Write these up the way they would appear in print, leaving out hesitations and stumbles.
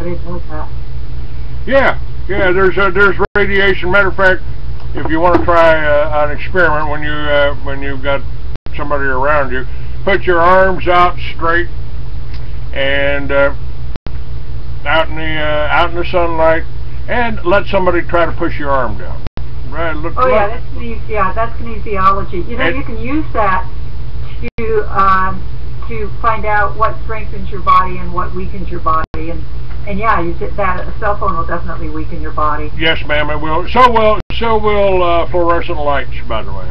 didn't know that. Yeah, there's radiation. Matter of fact, if you want to try an experiment when you've got somebody around you, put your arms out straight and out in the sunlight, and let somebody try to push your arm down. Right? That's kinesiology. You know, you can use that to find out what strengthens your body and what weakens your body, and yeah, you get that. A cell phone will definitely weaken your body. Yes, ma'am, it will. So will fluorescent lights, by the way.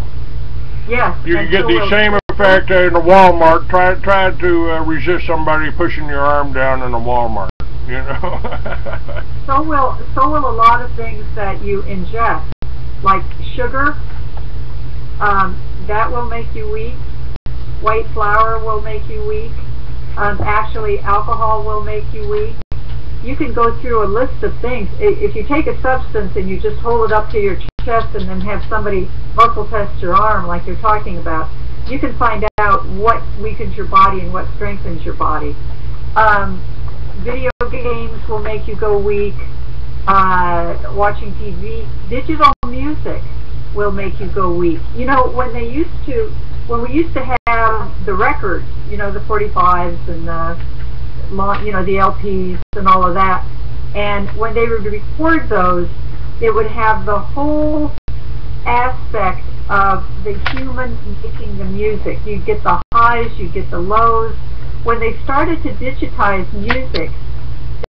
Yes. You can get the same effect in a Walmart. Try to resist somebody pushing your arm down in a Walmart. You know. So will a lot of things that you ingest, like sugar. That will make you weak. White flour will make you weak. Actually, alcohol will make you weak. You can go through a list of things. If you take a substance and you just hold it up to your chest and then have somebody muscle test your arm like you're talking about, you can find out what weakens your body and what strengthens your body. Video games will make you go weak. Watching TV, digital music will make you go weak. You know, when we used to have the records, you know, the 45s and the LPs and all of that, and when they would record those, it would have the whole aspect of the human making the music. You'd get the highs, you'd get the lows. When they started to digitize music,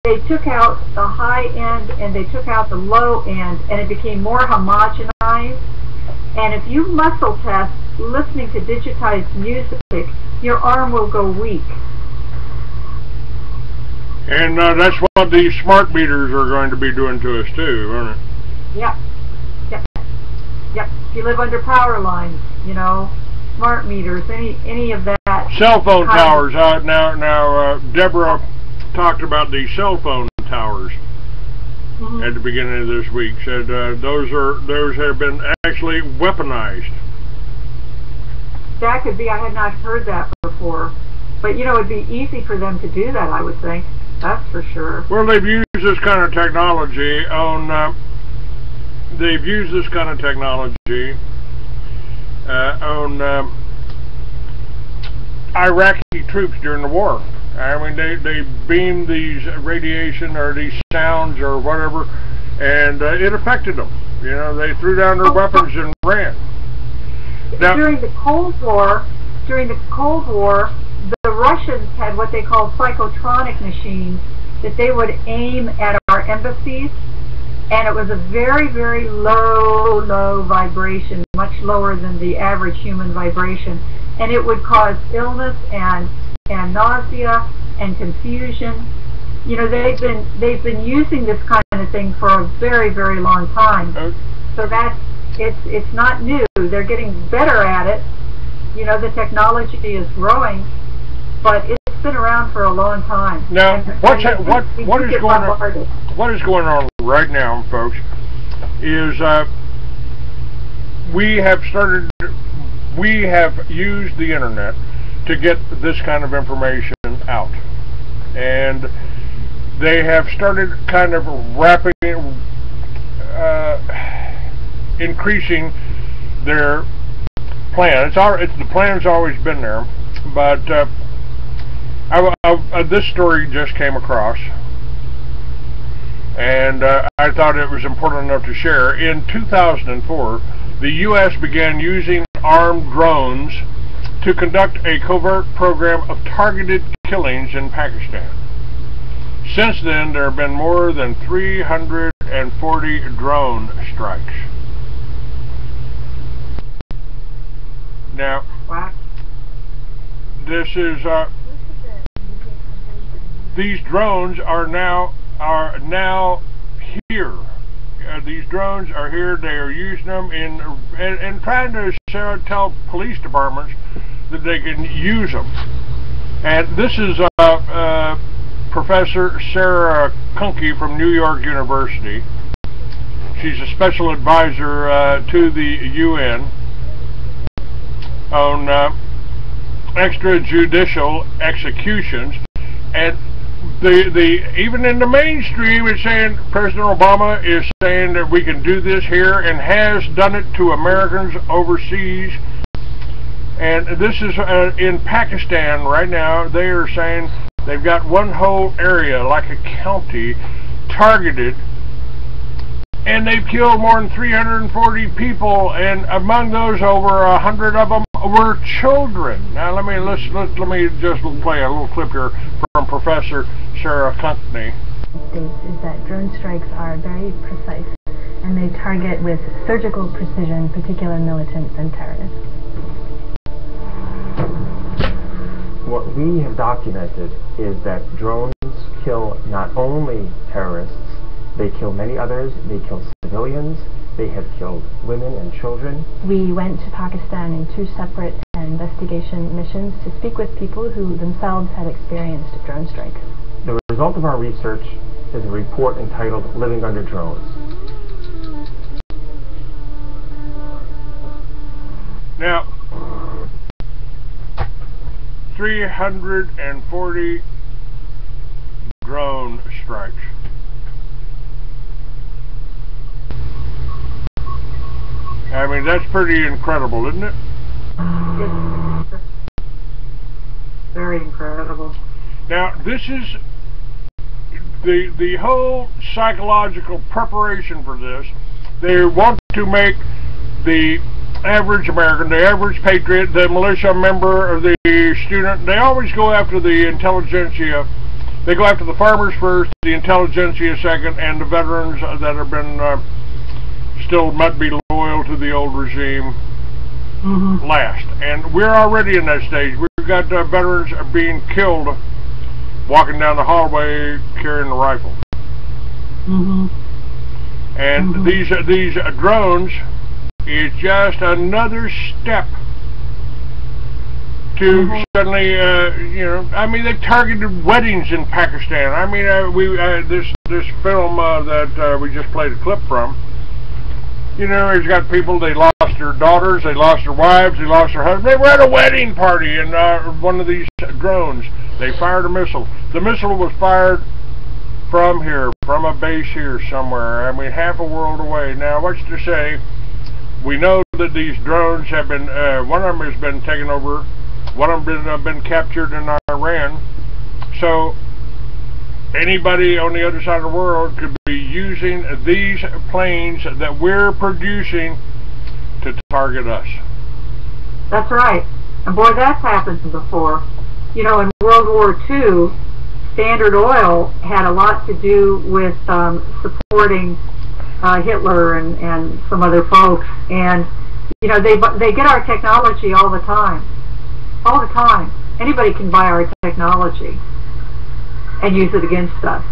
they took out the high end and they took out the low end, and it became more homogenized. And if you muscle test listening to digitized music, your arm will go weak. And that's what these smart meters are going to be doing to us too, aren't it? Yep. If you live under power lines, you know, smart meters, any of that. Cell phone towers. Now, Deborah talked about the cell phone towers at the beginning of this week. Said those have been actually weaponized. That could be. I had not heard that before, but you know, it'd be easy for them to do that, I would think. That's for sure. Well, they've used this kind of technology on. They've used this kind of technology on Iraqi troops during the war. I mean, they beamed these radiation or these sounds or whatever, and it affected them. You know, they threw down their weapons and ran. Now, during the Cold War, the Russians had what they called psychotronic machines that they would aim at our embassies, and it was a very, very low vibration, much lower than the average human vibration, and it would cause illness and nausea and confusion. You know, they've been using this kind of thing for a very, very long time. So it's not new. They're getting better at it. You know, the technology is growing, but it's been around for a long time. Now, what is going on right now, folks, is we have used the internet to get this kind of information out, and they have started kind of increasing their plan. The plan's always been there, but this story just came across, and I thought it was important enough to share. In 2004, the U.S. began using armed drones to conduct a covert program of targeted killings in Pakistan. Since then, there have been more than 340 drone strikes. Now, this is these drones are now here. These drones are here. They are using them in trying to tell police departments that they can use them. And this is Professor Sarah Kunke from New York University. She's a special advisor to the UN on extrajudicial executions, and even in the mainstream, it's saying President Obama is saying that we can do this here and has done it to Americans overseas. And this is in Pakistan right now. They are saying they've got one whole area, like a county, targeted, and they've killed more than 340 people, and among those, over 100 of them were children. Now let me just play a little clip here from Professor Sarah Conkney. Is that drone strikes are very precise, and they target with surgical precision particular militants and terrorists. What we have documented is that drones kill not only terrorists, they kill many others, they kill civilians, they have killed women and children. We went to Pakistan in 2 separate investigation missions to speak with people who themselves had experienced drone strikes. The result of our research is a report entitled Living Under Drones. Now, 340 drone strikes. I mean, that's pretty incredible, isn't it? It's very incredible. Now, this is the whole psychological preparation for this. They want to make the average American, the average patriot, the militia member, or the student, they always go after the intelligentsia. They go after the farmers first, the intelligentsia second, and the veterans that have been still might be loyal to the old regime last. And we're already in that stage. We've got veterans being killed walking down the hallway carrying a rifle. And these drones is just another step to suddenly, I mean, they targeted weddings in Pakistan. I mean, this film that we just played a clip from, it's got people, they lost their daughters, they lost their wives, they lost their husbands. They were at a wedding party, and one of these drones, they fired a missile. The missile was fired from here, from a base here somewhere. I mean, half a world away. Now, what's to say, we know that these drones have been, one of them has been taken over, one of them has been captured in Iran. So, anybody on the other side of the world could be using these planes that we're producing to target us. That's right. And boy, that's happened before. In World War II, Standard Oil had a lot to do with supporting Hitler and some other folks. And, they get our technology all the time. All the time. Anybody can buy our technology and use it against us.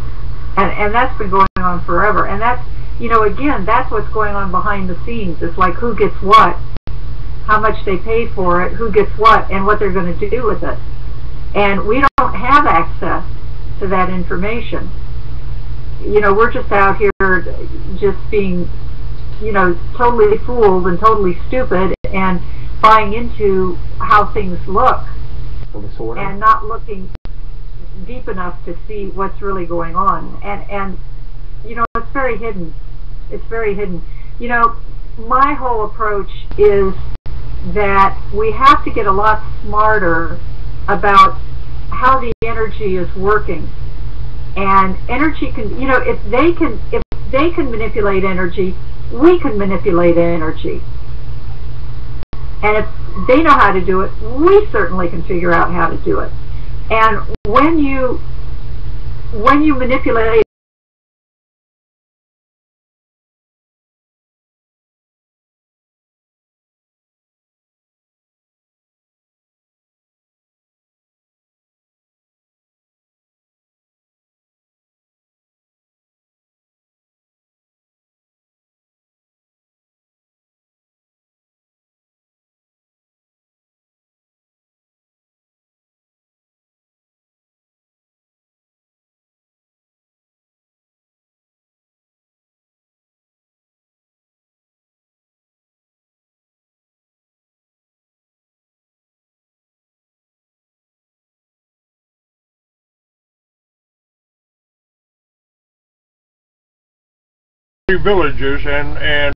And that's been going on forever. And that's, again, that's what's going on behind the scenes. It's like who gets what, how much they pay for it, who gets what, and what they're going to do with it. And we don't have access to that information. We're just out here just being, totally fooled and totally stupid and buying into how things look and not looking deep enough to see what's really going on. And it's very hidden. It's very hidden. My whole approach is that we have to get a lot smarter about how the energy is working. And energy can, if they can manipulate energy, we can manipulate energy. And if they know how to do it, we certainly can figure out how to do it. And when you manipulate villages and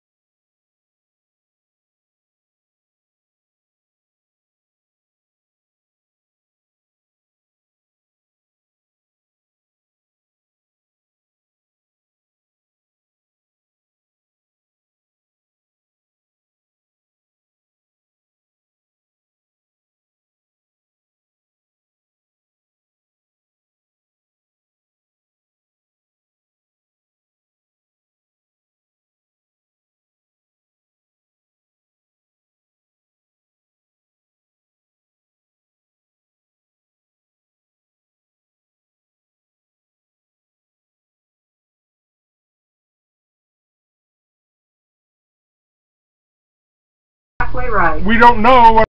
Exactly right. we don't know what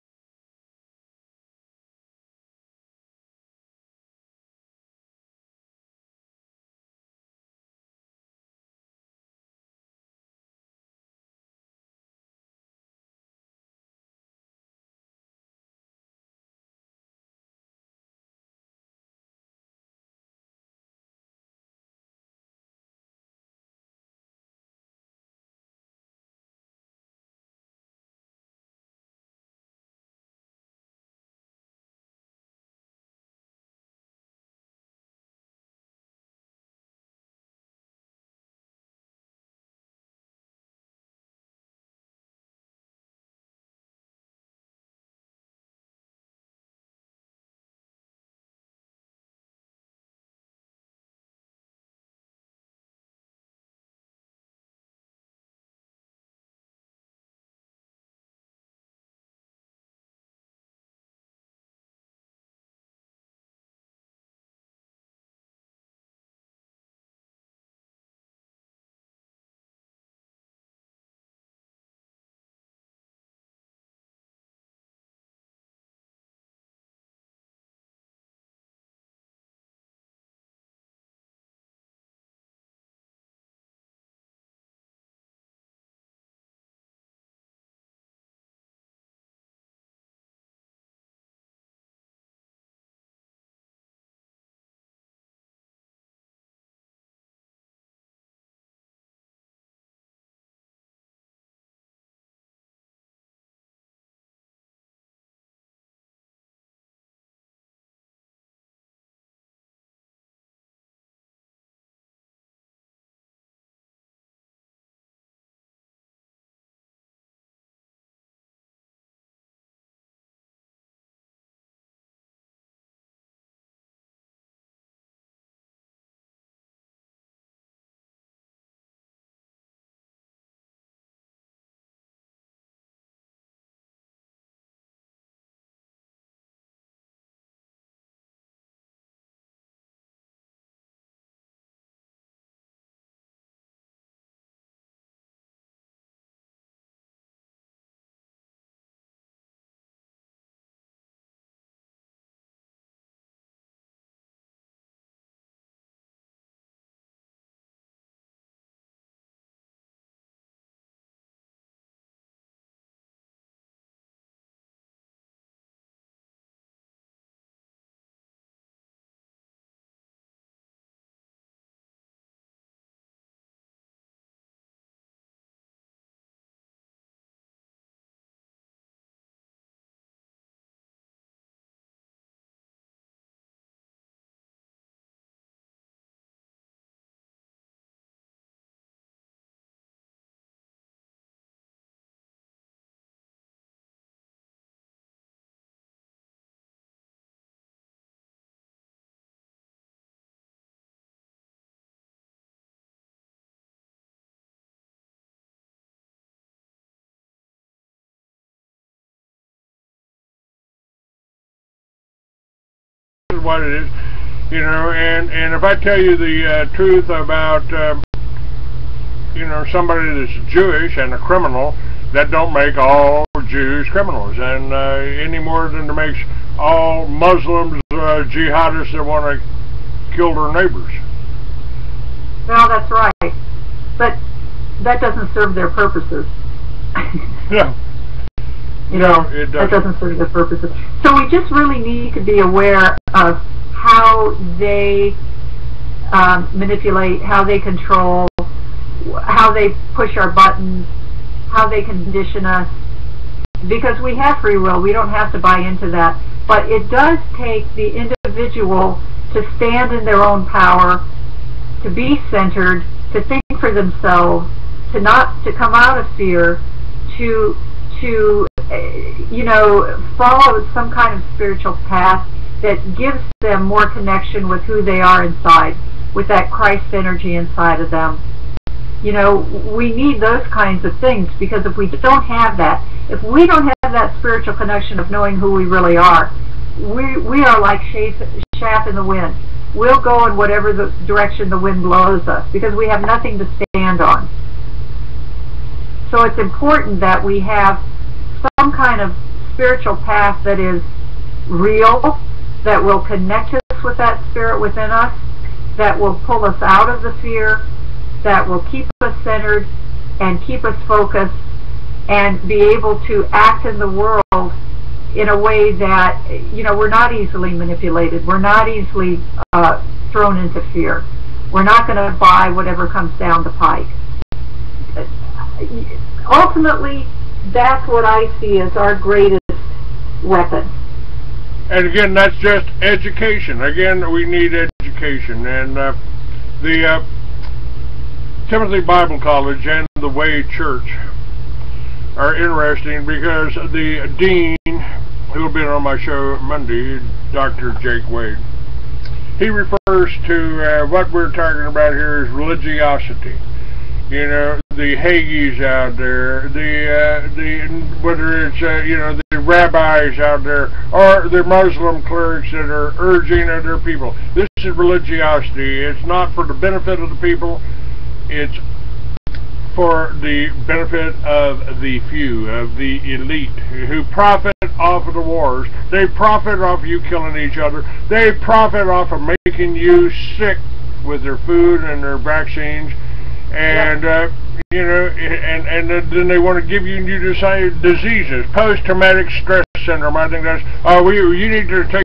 is what it is, you know. And if I tell you the truth about you know, somebody that's Jewish and a criminal, that don't make all Jews criminals, and any more than it makes all Muslims jihadists that want to kill their neighbors. Well, that's right, but that doesn't serve their purposes. No. You No, know, it that doesn't. doesn't serve their purposes. So we just really need to be aware of how they manipulate, how they control, how how they push our buttons, how they condition us, because we have free will. We don't have to buy into that. But it does take the individual to stand in their own power, to be centered, to think for themselves, to come out of fear, to follow some kind of spiritual path that gives them more connection with who they are inside, with that Christ energy inside of them. We need those kinds of things, because if we don't have that, if we don't have that spiritual connection of knowing who we really are, we are like chaff in the wind. We'll go in whatever the direction the wind blows us, because we have nothing to stand on. So it's important that we have some kind of spiritual path that is real, that will connect us with that spirit within us, that will pull us out of the fear, that will keep us centered and keep us focused, and be able to act in the world in a way that, we're not easily manipulated. We're not easily thrown into fear. We're not going to buy whatever comes down the pike. Ultimately, that's what I see as our greatest weapon. And again, that's just education. Again, we need education. And the Timothy Bible College and the Way Church are interesting, because the dean, who will be on my show Monday, Dr. Jake Wade, he refers to what we're talking about here as religiosity. The Hagis out there, whether it's the rabbis out there, or the Muslim clerics that are urging other people. This is religiosity. It's not for the benefit of the people. It's for the benefit of the few, of the elite, who profit off of the wars. They profit off of you killing each other. They profit off of making you sick with their food and their vaccines. And and then they want to give you new diseases, post-traumatic stress syndrome. I think that's you need to take.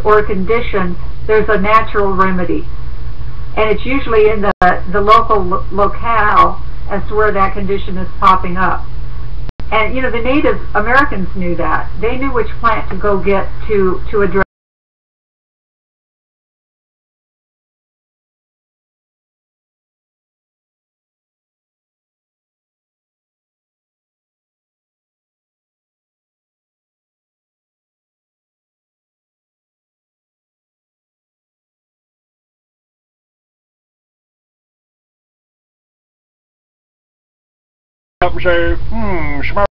Or a condition, there's a natural remedy, and it's usually in the local locale as to where that condition is popping up. And the Native Americans knew that. They knew which plant to go get to address. Up and say, smell.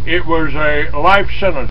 It was a life sentence.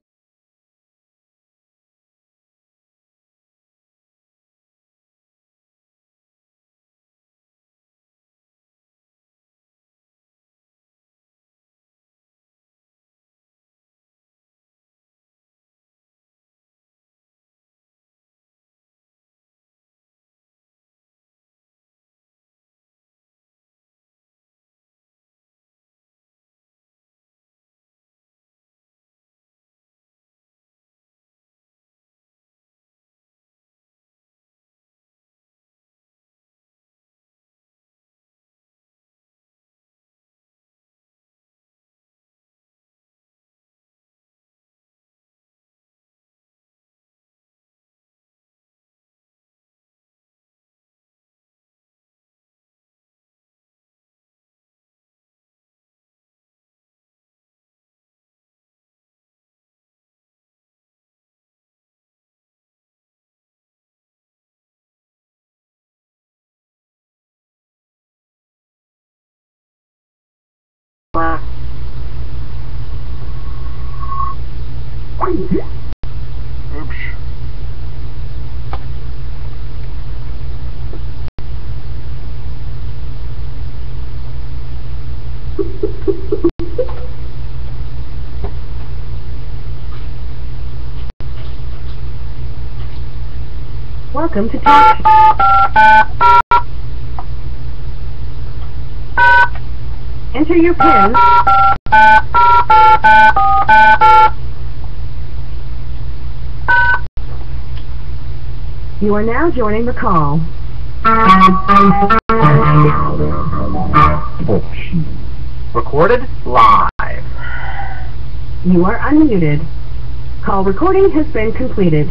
Welcome to Talk. Enter your PIN. You are now joining the call. Recorded live. You are unmuted. Call recording has been completed.